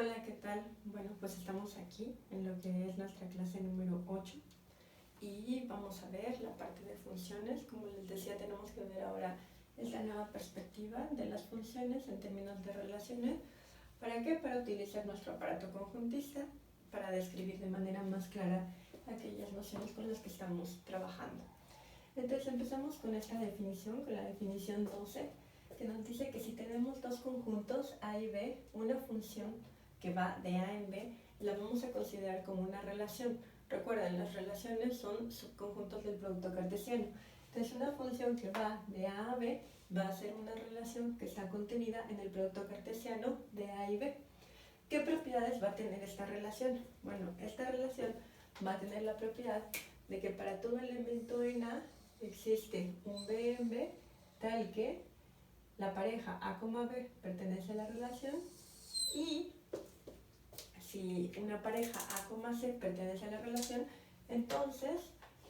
Hola, ¿qué tal? Bueno, pues estamos aquí en lo que es nuestra clase número 8 y vamos a ver la parte de funciones. Como les decía, tenemos que ver ahora esta nueva perspectiva de las funciones en términos de relaciones. ¿Para qué? Para utilizar nuestro aparato conjuntista para describir de manera más clara aquellas nociones con las que estamos trabajando. Entonces empezamos con esta definición, con la definición 12, que nos dice que si tenemos dos conjuntos A y B, una función que va de A en B, la vamos a considerar como una relación. Recuerden, las relaciones son subconjuntos del producto cartesiano. Entonces una función que va de A a B va a ser una relación que está contenida en el producto cartesiano de A y B. ¿Qué propiedades va a tener esta relación? Bueno, esta relación va a tener la propiedad de que para todo elemento en A existe un B en B tal que la pareja A, B pertenece a la relación y si una pareja A, C pertenece a la relación, entonces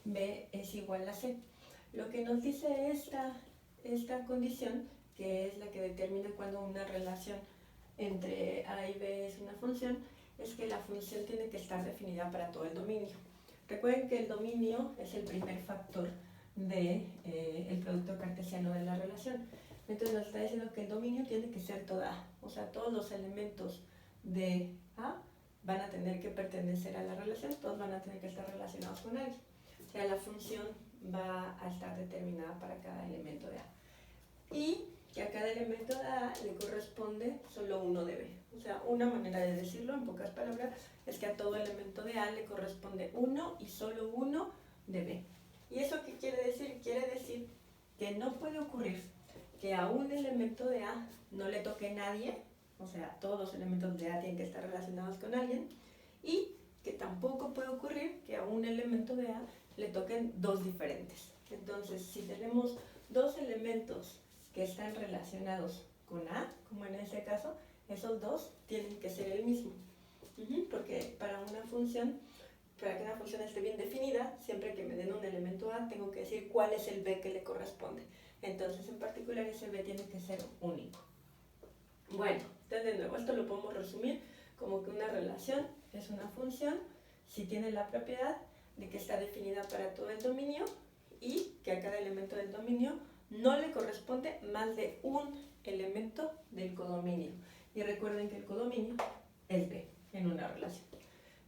B es igual a C. Lo que nos dice esta condición, que es la que determina cuando una relación entre A y B es una función, es que la función tiene que estar definida para todo el dominio. Recuerden que el dominio es el primer factor del producto cartesiano de la relación. Entonces nos está diciendo que el dominio tiene que ser toda A, o sea, todos los elementos de A van a tener que pertenecer a la relación, todos van a tener que estar relacionados con alguien. O sea, la función va a estar determinada para cada elemento de A. Y que a cada elemento de A le corresponde solo uno de B. O sea, una manera de decirlo, en pocas palabras, es que a todo elemento de A le corresponde uno y solo uno de B. ¿Y eso qué quiere decir? Quiere decir que no puede ocurrir que a un elemento de A no le toque nadie, o sea, todos los elementos de A tienen que estar relacionados con alguien, y que tampoco puede ocurrir que a un elemento de A le toquen dos diferentes. Entonces, si tenemos dos elementos que están relacionados con A, como en este caso, esos dos tienen que ser el mismo. Porque para que una función esté bien definida, siempre que me den un elemento A, tengo que decir cuál es el B que le corresponde. Entonces, en particular, ese B tiene que ser único. Bueno, entonces de nuevo, esto lo podemos resumir como que una relación es una función si tiene la propiedad de que está definida para todo el dominio y que a cada elemento del dominio no le corresponde más de un elemento del codominio. Y recuerden que el codominio es B en una relación.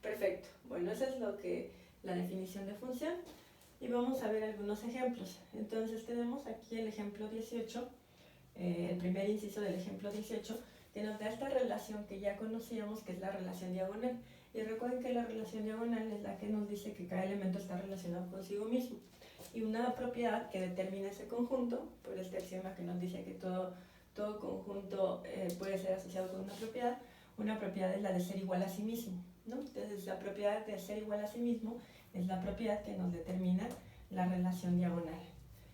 Perfecto. Bueno, esa es la definición de función. Y vamos a ver algunos ejemplos. Entonces tenemos aquí el ejemplo 18, el primer inciso del ejemplo 18, que nos da esta relación que ya conocíamos, que es la relación diagonal. Y recuerden que la relación diagonal es la que nos dice que cada elemento está relacionado consigo mismo. Y una propiedad que determina ese conjunto, por este axioma que nos dice que todo conjunto puede ser asociado con una propiedad es la de ser igual a sí mismo, ¿no? Entonces la propiedad de ser igual a sí mismo es la propiedad que nos determina la relación diagonal.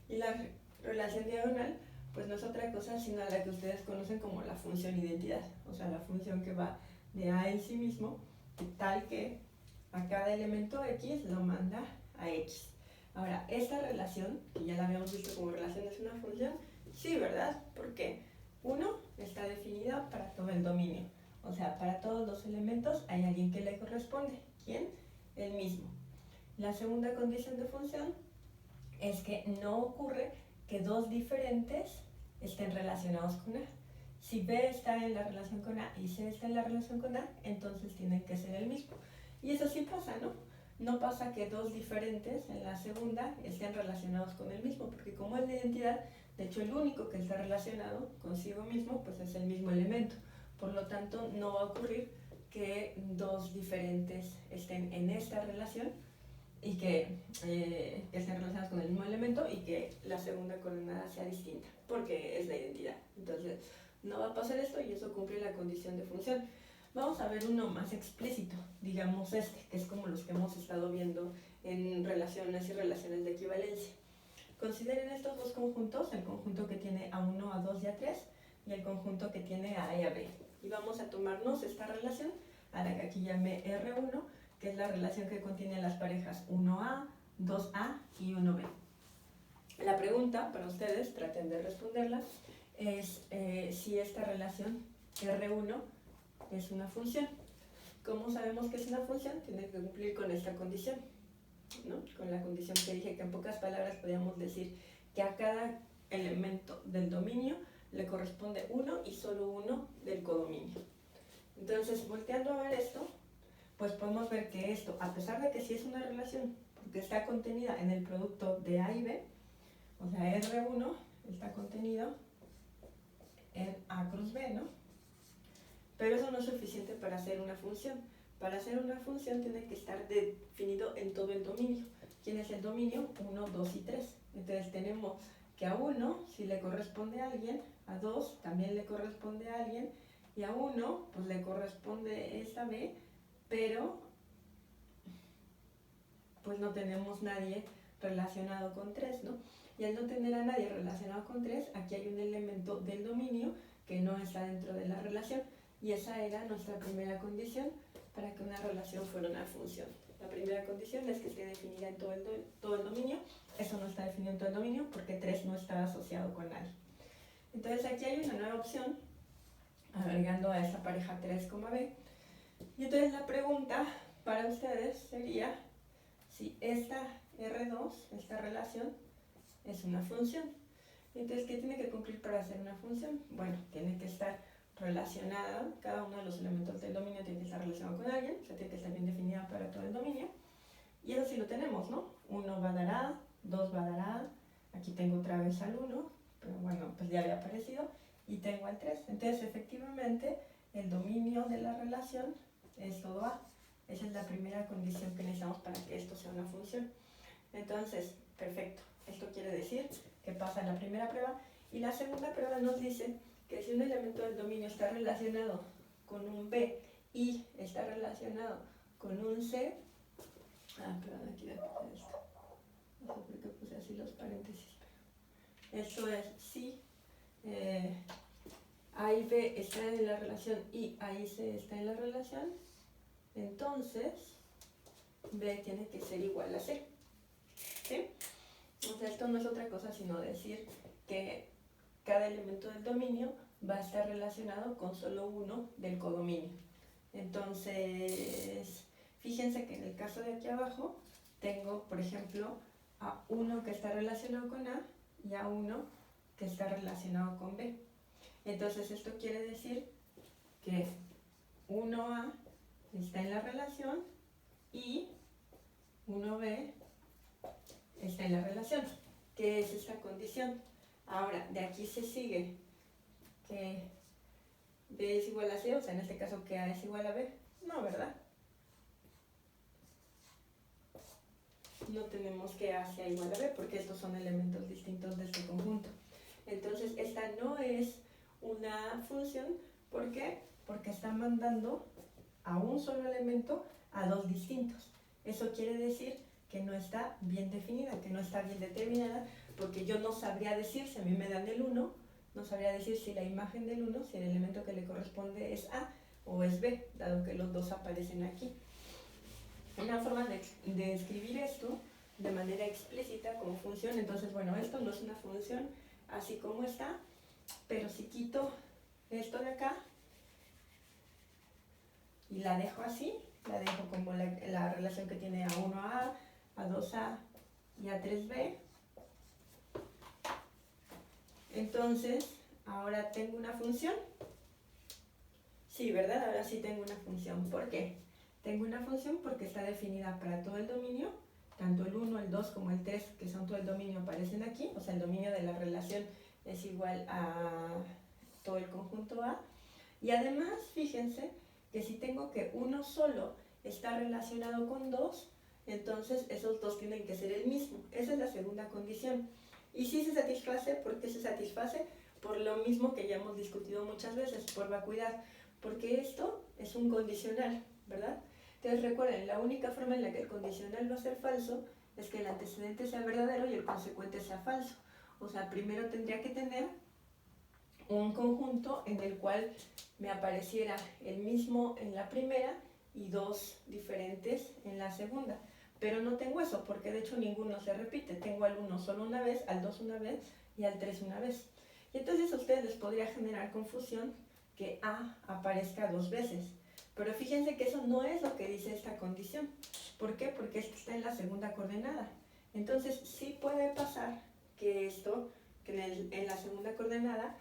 Y la relación diagonal pues no es otra cosa sino la que ustedes conocen como la función identidad, o sea, la función que va de A en sí mismo, tal que a cada elemento X lo manda a X. Ahora, esta relación, que ya la habíamos visto como relación es una función, sí, ¿verdad? Porque 1 está definida para todo el dominio, o sea, para todos los elementos hay alguien que le corresponde. ¿Quién? El mismo. La segunda condición de función es que no ocurre que dos diferentes estén relacionados con A. Si B está en la relación con A y C está en la relación con A, entonces tienen que ser el mismo. Y eso sí pasa, ¿no? No pasa que dos diferentes en la segunda estén relacionados con el mismo, porque como es la identidad, de hecho el único que está relacionado consigo mismo, pues es el mismo elemento. Por lo tanto, no va a ocurrir que dos diferentes estén en esta relación y que estén relacionadas con el mismo elemento y que la segunda coordenada sea distinta, porque es la identidad. Entonces, no va a pasar esto y eso cumple la condición de función. Vamos a ver uno más explícito, digamos este, que es como los que hemos estado viendo en relaciones y relaciones de equivalencia. Consideren estos dos conjuntos, el conjunto que tiene A1, A2 y A3 y el conjunto que tiene A y AB. Y vamos a tomarnos esta relación, a la que aquí llamé R1, que es la relación que contiene las parejas 1A, 2A y 1B. La pregunta para ustedes, traten de responderla, es si esta relación R1 es una función. ¿Cómo sabemos que es una función? Tiene que cumplir con esta condición, ¿no? Con la condición que dije, que en pocas palabras podríamos decir que a cada elemento del dominio le corresponde uno y solo uno del codominio. Entonces, volteando a ver esto, pues podemos ver que esto, a pesar de que sí es una relación, porque está contenida en el producto de A y B, o sea, R1 está contenido en A cruz B, ¿no? Pero eso no es suficiente para hacer una función. Para hacer una función tiene que estar definido en todo el dominio. ¿Quién es el dominio? 1, 2 y 3. Entonces tenemos que a 1 si le corresponde a alguien, a 2 también le corresponde a alguien, y a 1 pues le corresponde esta B, pero pues no tenemos nadie relacionado con 3, ¿no? Y al no tener a nadie relacionado con 3, aquí hay un elemento del dominio que no está dentro de la relación. Y esa era nuestra primera condición para que una relación fuera una función. La primera condición es que esté definida en todo el dominio. Eso no está definido en todo el dominio porque 3 no está asociado con nadie. Entonces aquí hay una nueva opción, agregando a esta pareja 3, B. Y entonces la pregunta para ustedes sería si esta R2, esta relación, es una función. Entonces, ¿qué tiene que cumplir para hacer una función? Bueno, tiene que estar relacionada, cada uno de los elementos del dominio tiene que estar relacionado con alguien, o sea, tiene que estar bien definida para todo el dominio. Y eso sí lo tenemos, ¿no? 1 va a dar A, 2 va a dar A, aquí tengo otra vez al 1, pero bueno, pues ya había aparecido, y tengo al 3. Entonces, efectivamente, el dominio de la relación es todo A. Esa es la primera condición que necesitamos para que esto sea una función. Entonces, perfecto. Esto quiere decir que pasa la primera prueba. Y la segunda prueba nos dice que si un elemento del dominio está relacionado con un B y está relacionado con un C, perdón, aquí voy a poner esto, no sé por qué puse así los paréntesis, pero esto es si A y B están en la relación y A y C está en la relación, entonces B tiene que ser igual a C, ¿sí? O sea, esto no es otra cosa sino decir que cada elemento del dominio va a estar relacionado con solo uno del codominio. Entonces, fíjense que en el caso de aquí abajo tengo, por ejemplo, a 1 que está relacionado con A y a 1 que está relacionado con B. Entonces, esto quiere decir que 1A está en la relación y 1B está en la relación. ¿Qué es esta condición? Ahora, de aquí se sigue que B es igual a C, o sea, en este caso que A es igual a B. No, ¿verdad? No tenemos que A sea igual a B porque estos son elementos distintos de este conjunto. Entonces, esta no es una función. ¿Por qué? Porque está mandando a un solo elemento a dos distintos. Eso quiere decir que no está bien definida, que no está bien determinada, porque yo no sabría decir, si a mí me dan el 1, no sabría decir si la imagen del 1, si el elemento que le corresponde es A o es B, dado que los dos aparecen aquí. Una forma de escribir esto de manera explícita como función, entonces bueno, esto no es una función así como está, pero si quito esto de acá y la dejo así, la dejo como la relación que tiene A1A, A2A y A3B, entonces ahora tengo una función. Sí, ¿verdad? Ahora sí tengo una función. ¿Por qué? Tengo una función porque está definida para todo el dominio, tanto el 1, el 2 como el 3, que son todo el dominio, aparecen aquí, o sea, el dominio de la relación es igual a todo el conjunto A. Y además, fíjense que si tengo que uno solo está relacionado con 2, entonces esos dos tienen que ser el mismo. Esa es la segunda condición. Y sí se satisface, ¿por qué se satisface? Por lo mismo que ya hemos discutido muchas veces, por vacuidad. Porque esto es un condicional, ¿verdad? Entonces recuerden, la única forma en la que el condicional va a ser falso es que el antecedente sea verdadero y el consecuente sea falso. O sea, primero tendría que tener un conjunto en el cual me apareciera el mismo en la primera y dos diferentes en la segunda. Pero no tengo eso, porque de hecho ninguno se repite. Tengo al 1 solo una vez, al 2 una vez y al 3 una vez. Y entonces a ustedes les podría generar confusión que A aparezca 2 veces. Pero fíjense que eso no es lo que dice esta condición. ¿Por qué? Porque esto está en la segunda coordenada. Entonces, sí puede pasar que en la segunda coordenada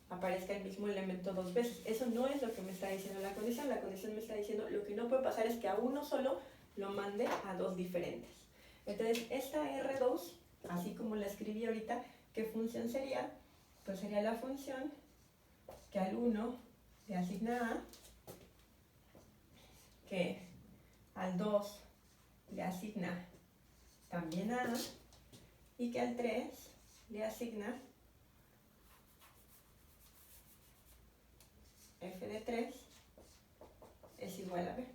aparezca el mismo elemento 2 veces. Eso no es lo que me está diciendo la condición. La condición me está diciendo lo que no puede pasar es que a uno solo lo mande a 2 diferentes. Entonces, esta R2, así como la escribí ahorita, ¿qué función sería? Pues sería la función que al 1 le asigna A, que al 2 le asigna también A, y que al 3 le asigna f de 3 es igual a b.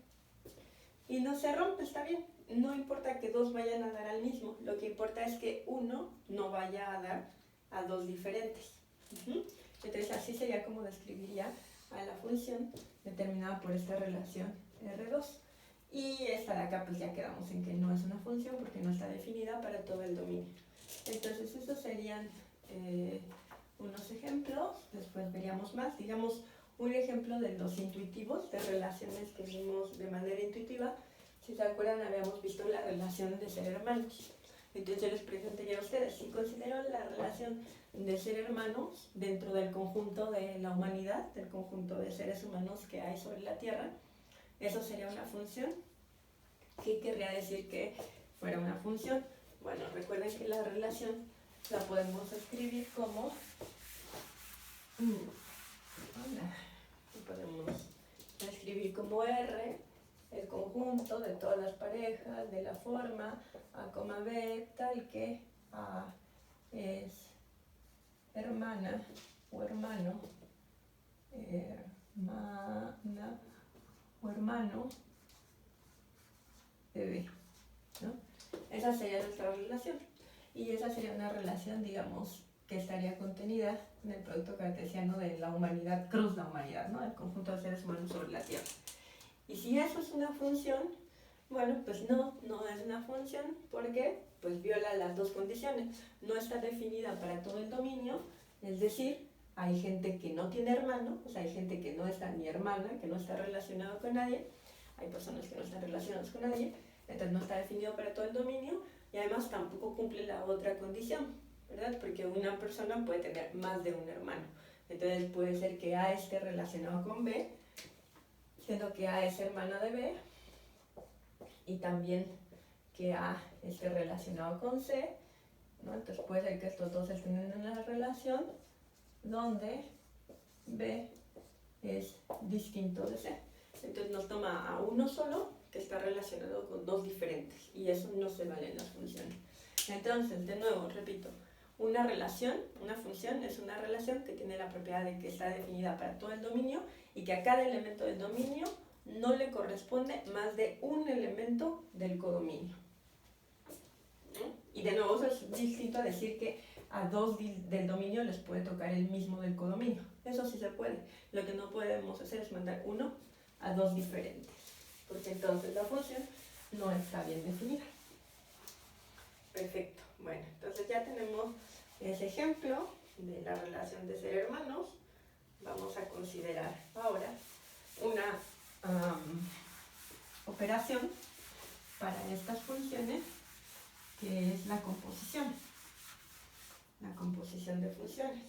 Y no se rompe, está bien. No importa que 2 vayan a dar al mismo, lo que importa es que 1 no vaya a dar a 2 diferentes. Entonces así sería como describiría a la función determinada por esta relación R2. Y esta de acá pues ya quedamos en que no es una función porque no está definida para todo el dominio. Entonces esos serían unos ejemplos, después veríamos más. Digamos, un ejemplo de los intuitivos, de relaciones que vimos de manera intuitiva. Si se acuerdan, habíamos visto la relación de ser hermanos. Entonces yo les presentaría a ustedes, si considero la relación de ser hermanos dentro del conjunto de la humanidad, del conjunto de seres humanos que hay sobre la Tierra, eso sería una función. ¿Qué querría decir que fuera una función? Bueno, recuerden que la relación la podemos escribir como... podemos escribir como R, el conjunto de todas las parejas de la forma A, B, tal que A es hermana o hermano, hermana o hermano de B, ¿no? Esa sería nuestra relación. Y esa sería una relación, digamos, que estaría contenida en el producto cartesiano de la humanidad, cruz la humanidad, ¿no? El conjunto de seres humanos sobre la Tierra. Y si eso es una función, bueno, pues no es una función, porque pues viola las dos condiciones. No está definida para todo el dominio, es decir, hay gente que no tiene hermano, o sea, hay gente que no está ni hermana, que no está relacionada con nadie, hay personas que no están relacionadas con nadie, entonces no está definido para todo el dominio, y además tampoco cumple la otra condición, ¿verdad? Porque una persona puede tener más de un hermano. Entonces puede ser que A esté relacionado con B, siendo que A es hermana de B, y también que A esté relacionado con C, ¿no? Entonces puede ser que estos dos estén en una relación donde B es distinto de C. Entonces nos toma a uno solo que está relacionado con dos diferentes, y eso no se vale en las funciones. Entonces, de nuevo, repito, una relación, una función es una relación que tiene la propiedad de que está definida para todo el dominio y que a cada elemento del dominio no le corresponde más de un elemento del codominio. ¿No? Y de nuevo, eso es distinto a decir que a dos del dominio les puede tocar el mismo del codominio. Eso sí se puede. Lo que no podemos hacer es mandar uno a dos diferentes, porque entonces la función no está bien definida. Perfecto. Bueno, entonces ya tenemos ese ejemplo de la relación de ser hermanos. Vamos a considerar ahora una operación para estas funciones, que es la composición de funciones.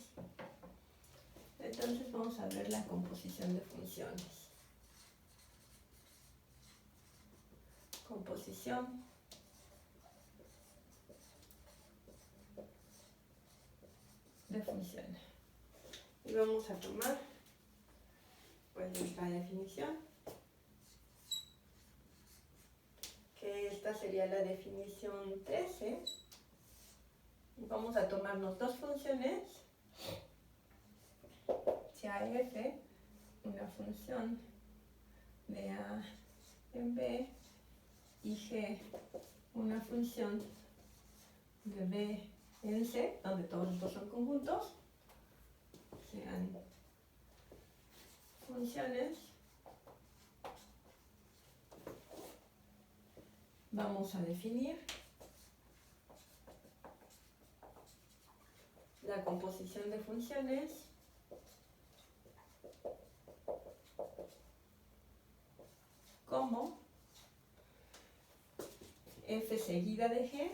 Entonces vamos a ver la composición de funciones. Composición de funciones. Y vamos a tomar pues nuestra definición, que esta sería la definición 13. Vamos a tomarnos dos funciones, si a f, una función de A en B, y G, una función de B en C, donde todos estos son conjuntos, sean funciones. Vamos a definir la composición de funciones como f seguida de g,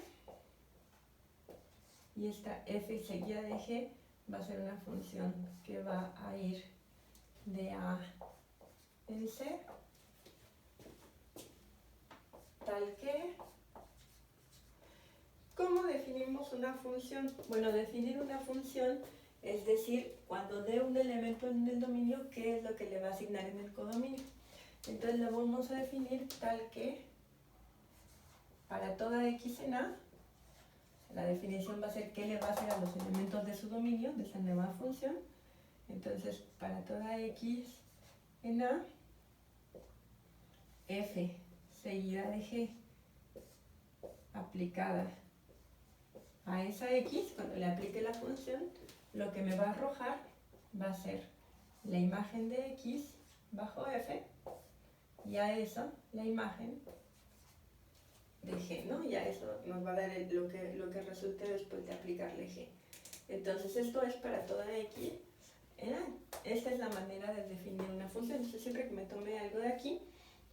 y esta f seguida de g va a ser una función que va a ir de A en C, tal que... ¿Cómo definimos una función? Bueno, definir una función es decir, cuando dé un elemento en el dominio, ¿qué es lo que le va a asignar en el codominio? Entonces lo vamos a definir tal que para toda x en A, la definición va a ser qué le va a hacer a los elementos de su dominio, de esa nueva función. Entonces, para toda x en A, f seguida de g aplicada a esa x, cuando le aplique la función, lo que me va a arrojar va a ser la imagen de x bajo f, y a eso la imagen de g, ¿no? Y a eso nos va a dar lo que resulte después de aplicarle g. Entonces esto es para toda x en A. Esta es la manera de definir una función. Entonces siempre que me tome algo de aquí,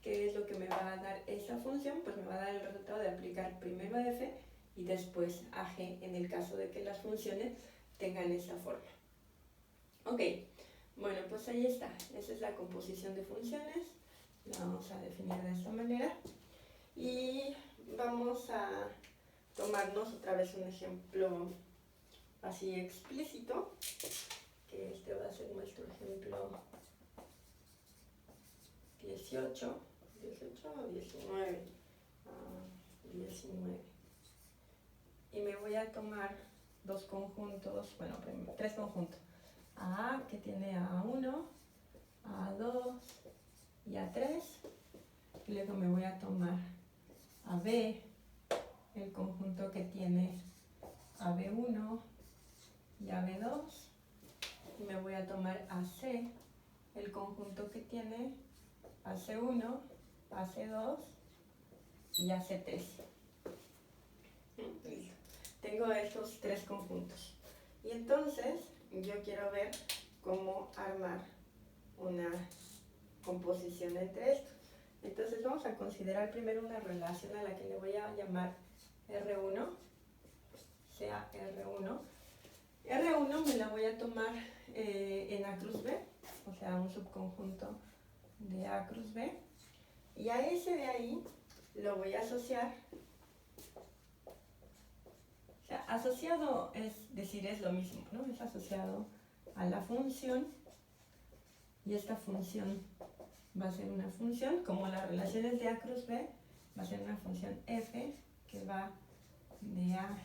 ¿qué es lo que me va a dar esa función? Pues me va a dar el resultado de aplicar primero a f y después a g, en el caso de que las funciones tengan esa forma. Ok, bueno, pues ahí está. Esa es la composición de funciones. La vamos a definir de esta manera. Y vamos a tomarnos otra vez un ejemplo así explícito, que este va a ser nuestro ejemplo 18 o 19. 19. Y me voy a tomar dos conjuntos, bueno, tres conjuntos. A que tiene A1, A2 y A3. Y luego me voy a tomar a B, el conjunto que tiene a B1 y a B2. Y me voy a tomar a C, el conjunto que tiene a C1, a C2 y a C3. Listo. Tengo estos tres conjuntos. Y entonces yo quiero ver cómo armar una composición entre estos. Entonces vamos a considerar primero una relación a la que le voy a llamar R1, sea R1. R1 me la voy a tomar en A cruz B, o sea, un subconjunto de A cruz B. Y a ese de ahí lo voy a asociar. O sea, asociado es decir, es lo mismo, ¿no? Es asociado a la función, y esta función va a ser una función, como las relaciones de A cruz B, va a ser una función f que va de A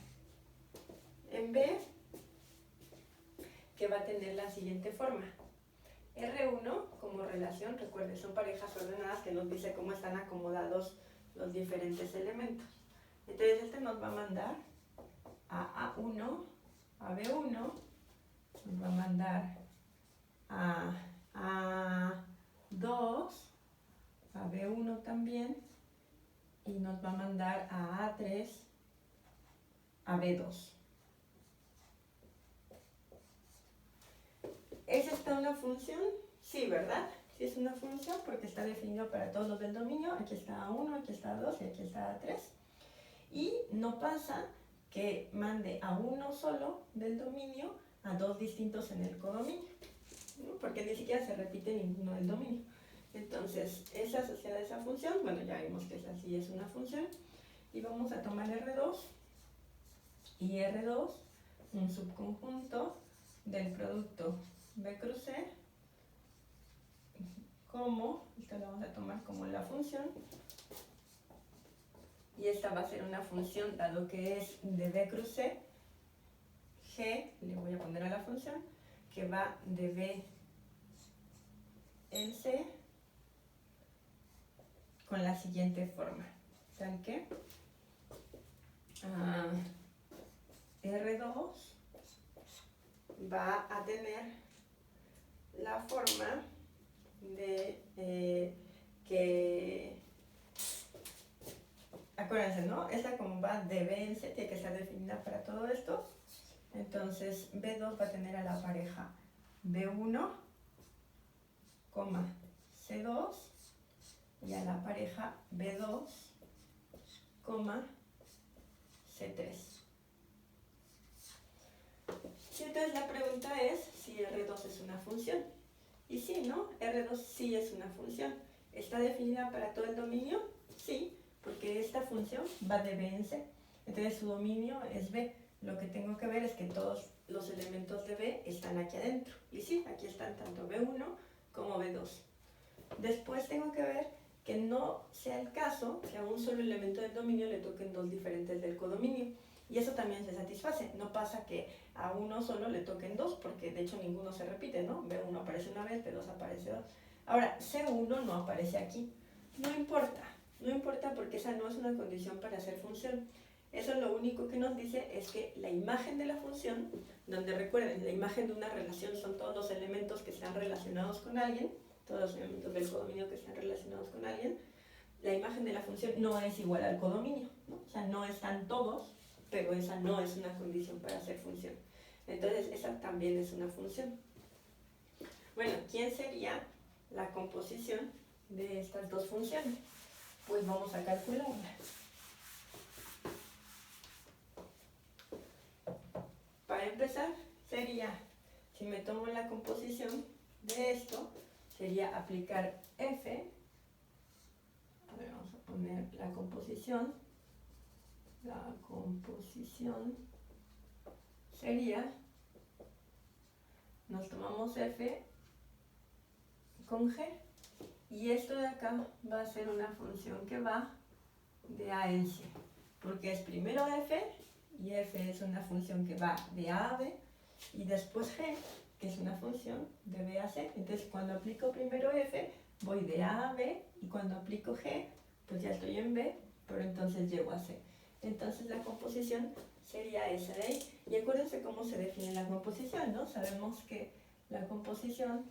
en B, que va a tener la siguiente forma. R1 como relación, recuerden, son parejas ordenadas que nos dice cómo están acomodados los diferentes elementos. Entonces este nos va a mandar a A1, a B1, nos va a mandar a A2, a B1 también, y nos va a mandar a A3, a B2. ¿Es esta una función? Sí, ¿verdad? Sí es una función porque está definido para todos los del dominio. Aquí está A1, aquí está A2 y aquí está A3. Y no pasa que mande a uno solo del dominio a dos distintos en el codominio, ¿no? Porque ni siquiera se repite ninguno del dominio. Entonces, es asociada a esa función. Bueno, ya vimos que esa sí es una función. Y vamos a tomar R2 y R2, un subconjunto del producto B cruz C, como, esta la vamos a tomar como la función, y esta va a ser una función, dado que es de B cruz C, G, le voy a poner a la función, que va de B en C, con la siguiente forma, tal que R2 va a tener la forma de que, acuérdense, ¿no? Esta como va de B en C, tiene que estar definida para todo esto. Entonces B2 va a tener a la pareja B1, C2, y a la pareja B2, C3. Y entonces la pregunta es si R2 es una función. Y sí, ¿no? R2 sí es una función. ¿Está definida para todo el dominio? Sí, porque esta función va de B en C. Entonces su dominio es B. Lo que tengo que ver es que todos los elementos de B están aquí adentro. Y sí, aquí están tanto B1 como B2. Después tengo que ver que no sea el caso que a un solo elemento del dominio le toquen dos diferentes del codominio. Y eso también se satisface. No pasa que a uno solo le toquen dos, porque de hecho ninguno se repite, ¿no? B1 aparece una vez, B2 aparece dos. Ahora, C1 no aparece aquí. No importa, no importa porque esa no es una condición para hacer función. Eso lo único que nos dice es que la imagen de la función, donde recuerden, la imagen de una relación son todos los elementos que están relacionados con alguien, todos los elementos del codominio que están relacionados con alguien, la imagen de la función no es igual al codominio, ¿no? O sea, no están todos, pero esa no es una condición para hacer función. Entonces, esa también es una función. Bueno, ¿quién sería la composición de estas dos funciones? Pues vamos a calcularla. Para empezar, sería, si me tomo la composición de esto, sería aplicar F. A ver, vamos a poner la composición. La composición sería, nos tomamos F con G, y esto de acá va a ser una función que va de A en C, porque es primero F, y F es una función que va de A a B, y después G, que es una función de B a C. Entonces cuando aplico primero F, voy de A a B, y cuando aplico G, pues ya estoy en B, pero entonces llego a C. Entonces la composición sería esa de ahí. Y acuérdense cómo se define la composición, ¿no? Sabemos que la composición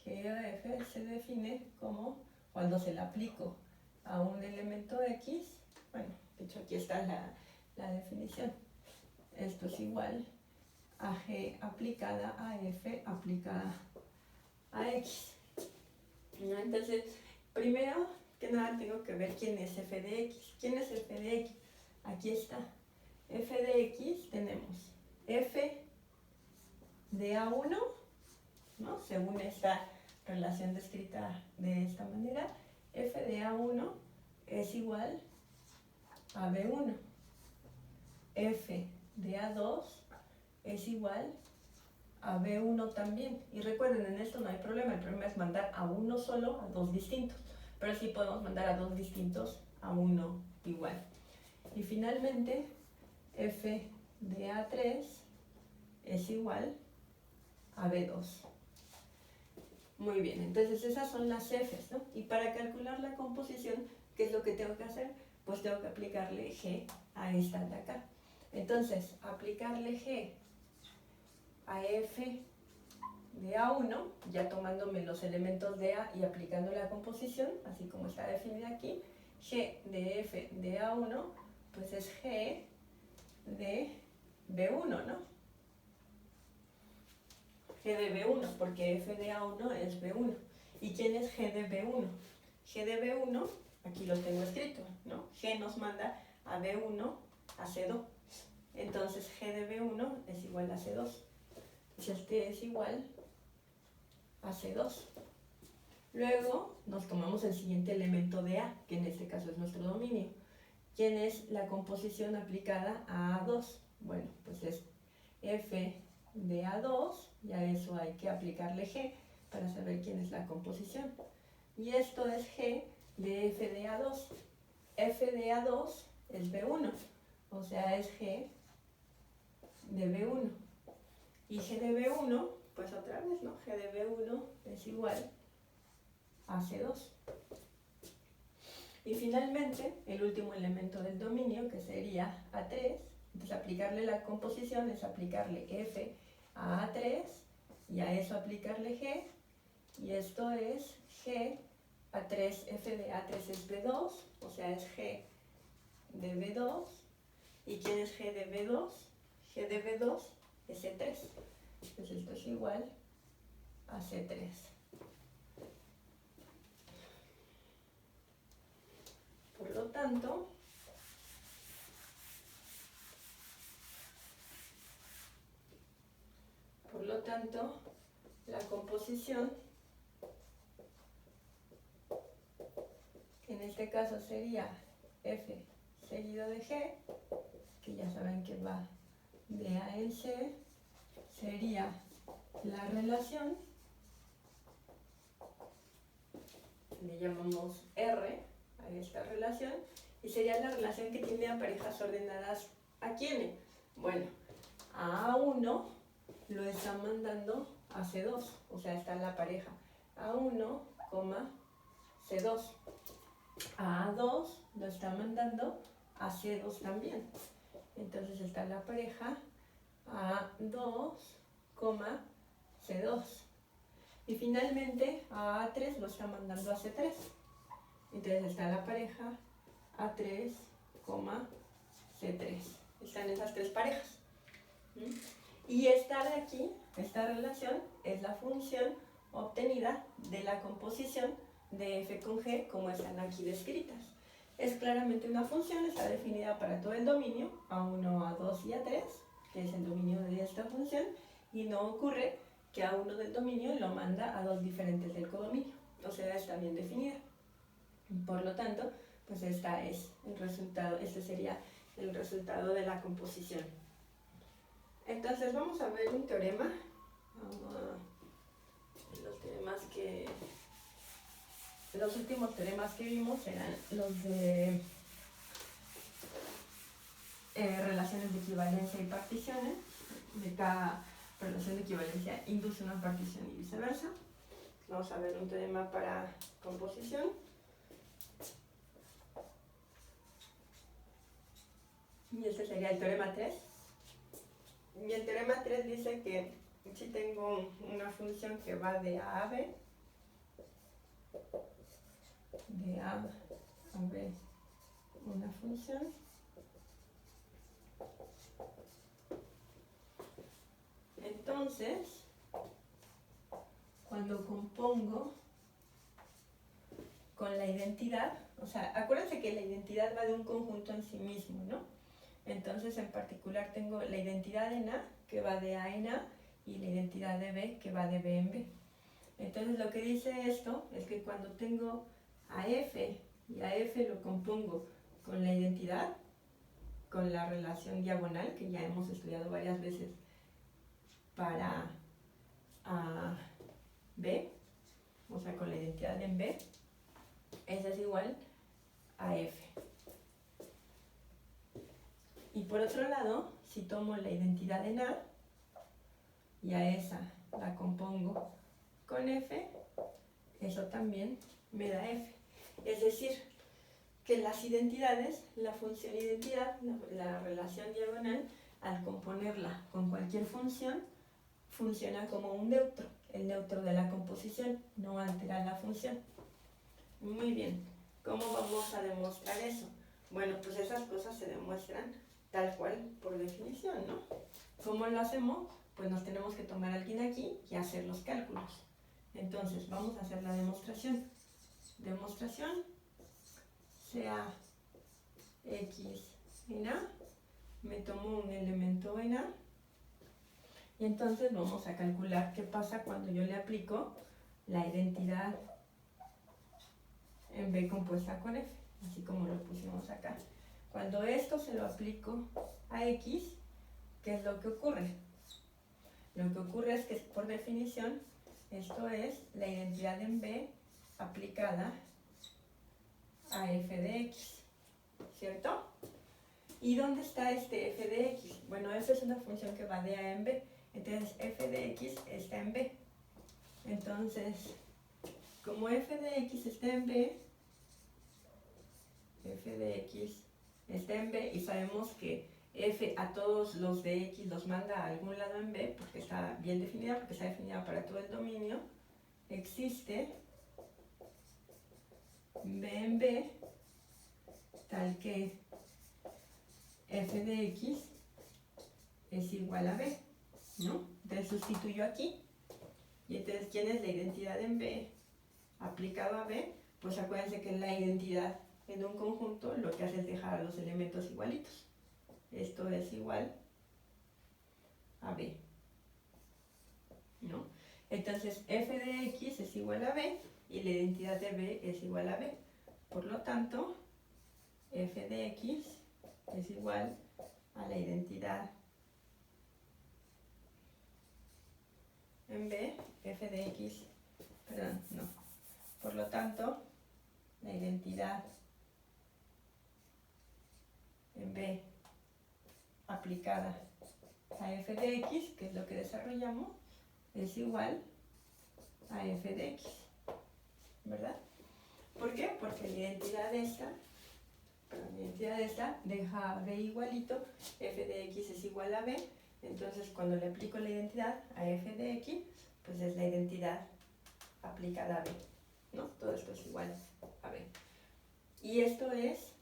G de F se define como cuando se la aplico a un elemento X. Bueno, de hecho aquí está la definición. Esto es igual a G aplicada a F aplicada a X. ¿No? Entonces, primero que nada tengo que ver quién es F de X. ¿Quién es F de X? Aquí está. F de X tenemos F de A1, ¿no? Según esta relación descrita de esta manera, F de A1 es igual a B1. F de A2 es igual a B1 también. Y recuerden, en esto no hay problema. El problema es mandar a uno solo a dos distintos. Pero sí podemos mandar a dos distintos a uno igual. Y finalmente, F de A3 es igual a B2. Muy bien, entonces esas son las Fs, ¿no? Y para calcular la composición, ¿qué es lo que tengo que hacer? Pues tengo que aplicarle G a esta de acá. Entonces, aplicarle G a F de A1, ya tomándome los elementos de A y aplicando la composición, así como está definida aquí, G de F de A1, pues es G de B1, ¿no? G de B1, porque F de A1 es B1. ¿Y quién es G de B1? G de B1, aquí lo tengo escrito, ¿no? G nos manda a B1 a C2. Entonces G de B1 es igual a C2. Y este es igual a C2. Luego nos tomamos el siguiente elemento de A, que en este caso es nuestro dominio. ¿Quién es la composición aplicada a A2? Bueno, pues es F de A2, y a eso hay que aplicarle G para saber quién es la composición. Y esto es G de F de A2. F de A2 es B1, o sea, es G de B1. Y G de B1, pues otra vez, ¿no? G de B1 es igual a C2. Y finalmente, el último elemento del dominio, que sería A3, entonces aplicarle la composición es aplicarle F a A3, y a eso aplicarle G, y esto es G A3, F de A3 es B2, o sea, es G de B2. ¿Y quién es G de B2? G de B2 es C3. Entonces esto es igual a C3. tanto, la composición, en este caso sería F seguido de G, que ya saben que va de A en C, sería la relación, le llamamos R a esta relación, y sería la relación que tiene a parejas ordenadas a quién. Bueno, a A1 lo está mandando a C2, o sea, está la pareja A1, C2. A A2 lo está mandando a C2 también. Entonces está la pareja A2, C2. Y finalmente a A3 lo está mandando a C3. Entonces está la pareja A3, C3. Están esas tres parejas. Y esta de aquí, esta relación, es la función obtenida de la composición de F con G como están aquí descritas. Es claramente una función, está definida para todo el dominio, A1, A2 y A3, que es el dominio de esta función, y no ocurre que A1 del dominio lo manda a dos diferentes del codominio, o sea, está bien definida. Por lo tanto, pues este sería el resultado de la composición. Entonces vamos a ver un teorema. Los últimos teoremas que vimos eran los de relaciones de equivalencia y particiones. De cada relación de equivalencia induce una partición y viceversa. Vamos a ver un teorema para composición. Y este sería el teorema 3. Y el teorema 3 dice que si tengo una función que va de A a B, de A a B una función, entonces cuando compongo con la identidad, o sea, acuérdense que la identidad va de un conjunto en sí mismo, ¿no? Entonces en particular tengo la identidad en A, que va de A en A, y la identidad de B, que va de B en B. Entonces lo que dice esto es que cuando tengo a F y a F lo compongo con la identidad, con la relación diagonal, que ya hemos estudiado varias veces para A, B, o sea, con la identidad en B, esa es igual a F. Y por otro lado, si tomo la identidad en A y a esa la compongo con F, eso también me da F. Es decir, que las identidades, la función identidad, la relación diagonal, al componerla con cualquier función, funciona como un neutro. El neutro de la composición no altera la función. Muy bien. ¿Cómo vamos a demostrar eso? Bueno, pues esas cosas se demuestran tal cual por definición, ¿no? ¿Cómo lo hacemos? Pues nos tenemos que tomar alguien aquí y hacer los cálculos. Entonces, vamos a hacer la demostración. Demostración, sea X en A, me tomo un elemento en A, y entonces vamos a calcular qué pasa cuando yo le aplico la identidad en B compuesta con F, así como lo pusimos acá. Cuando esto se lo aplico a X, ¿qué es lo que ocurre? Lo que ocurre es que por definición esto es la identidad en B aplicada a f de x, ¿cierto? ¿Y dónde está este f de x? Bueno, f es una función que va de a en b, entonces f de x está en b. Entonces, como f de x está en b, f de x está en b, y sabemos que f a todos los de x los manda a algún lado en b, porque está bien definida, porque está definida para todo el dominio, existe b en b, tal que f de x es igual a b, ¿no? Entonces sustituyo aquí, y entonces, ¿quién es la identidad en b aplicado a b? Pues acuérdense que la identidad en un conjunto lo que hace es dejar a los elementos igualitos. Esto es igual a B, ¿no? Entonces f de x es igual a b y la identidad de b es igual a b. Por lo tanto, f de x es igual a la identidad en b, f de x, perdón, no. Por lo tanto, la identidad en b aplicada a f de x, que es lo que desarrollamos, es igual a f de x, ¿verdad? ¿Por qué? Porque la identidad de esta deja a b igualito, f de x es igual a b, entonces cuando le aplico la identidad a f de x, pues es la identidad aplicada a b, ¿no? Todo esto es igual a b. Y esto es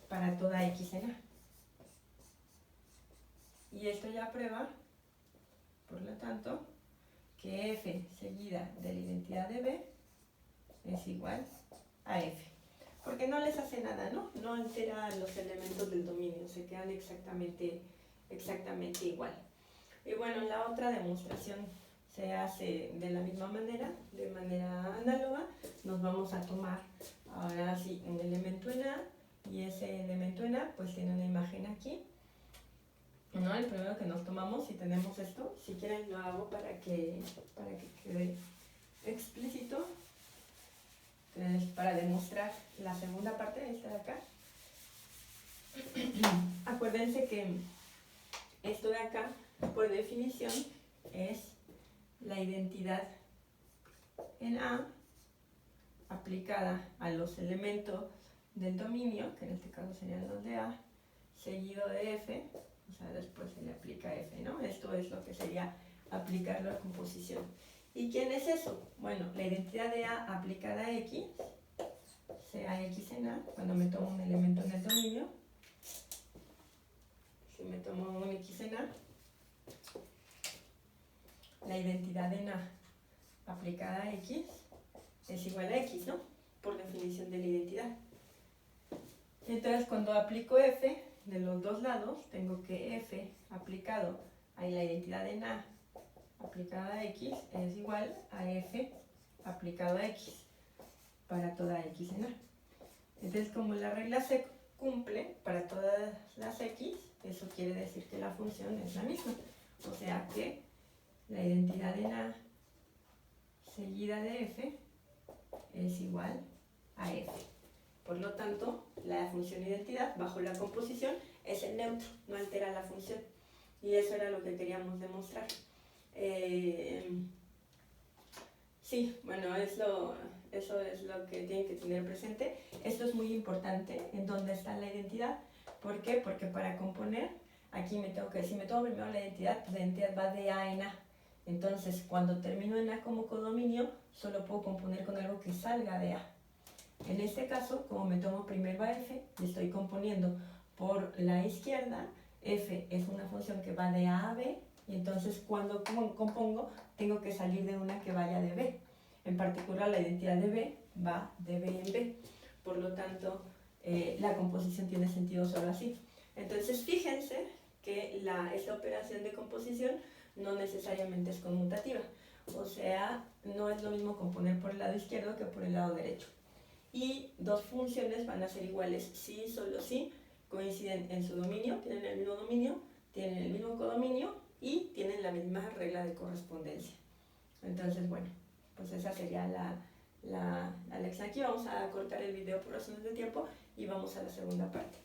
para toda x en a. Y esto ya prueba, por lo tanto, que f seguida de la identidad de b es igual a f. Porque no les hace nada, ¿no? No altera los elementos del dominio, se quedan exactamente igual. Y bueno, la otra demostración se hace de la misma manera, de manera análoga. Nos vamos a tomar ahora sí un elemento en A, y ese elemento en A pues tiene una imagen aquí, ¿no? El primero que nos tomamos, si tenemos esto, si quieren lo hago para que quede explícito. Entonces, para demostrar la segunda parte de esta de acá, acuérdense que esto de acá, por definición, es la identidad en A aplicada a los elementos del dominio, que en este caso serían los de A, seguido de F, o sea, después se le aplica F, ¿no? Esto es lo que sería aplicarlo a composición. ¿Y quién es eso? Bueno, la identidad de A aplicada a X, sea X en A, cuando me tomo un elemento en el dominio, si me tomo un X en A, la identidad en A aplicada a X es igual a X, ¿no? Por definición de la identidad. Entonces, cuando aplico F de los dos lados, tengo que F aplicado a la identidad en A aplicada a X es igual a F aplicado a X para toda X en A. Entonces, como la regla se cumple para todas las X, eso quiere decir que la función es la misma. O sea que la identidad en A seguida de F es igual a F. Por lo tanto, la función identidad bajo la composición es el neutro, no altera la función. Y eso era lo que queríamos demostrar. Sí, bueno, eso es lo que tienen que tener presente. Esto es muy importante, en dónde está la identidad. ¿Por qué? Porque para componer, aquí me tengo que decir, me tomo primero la identidad, pues la identidad va de A en A. Entonces, cuando termino en A como codominio, solo puedo componer con algo que salga de A. En este caso, como me tomo primero a F, y estoy componiendo por la izquierda, F es una función que va de A a B, y entonces cuando compongo, tengo que salir de una que vaya de B. En particular, la identidad de B va de B en B. Por lo tanto, la composición tiene sentido solo así. Entonces, fíjense que esta operación de composición no necesariamente es conmutativa. O sea, no es lo mismo componer por el lado izquierdo que por el lado derecho. Y dos funciones van a ser iguales si solo si coinciden en su dominio, tienen el mismo dominio, tienen el mismo codominio y tienen la misma regla de correspondencia. Entonces, bueno, pues esa sería la lección aquí. Vamos a cortar el video por razones de tiempo y vamos a la segunda parte.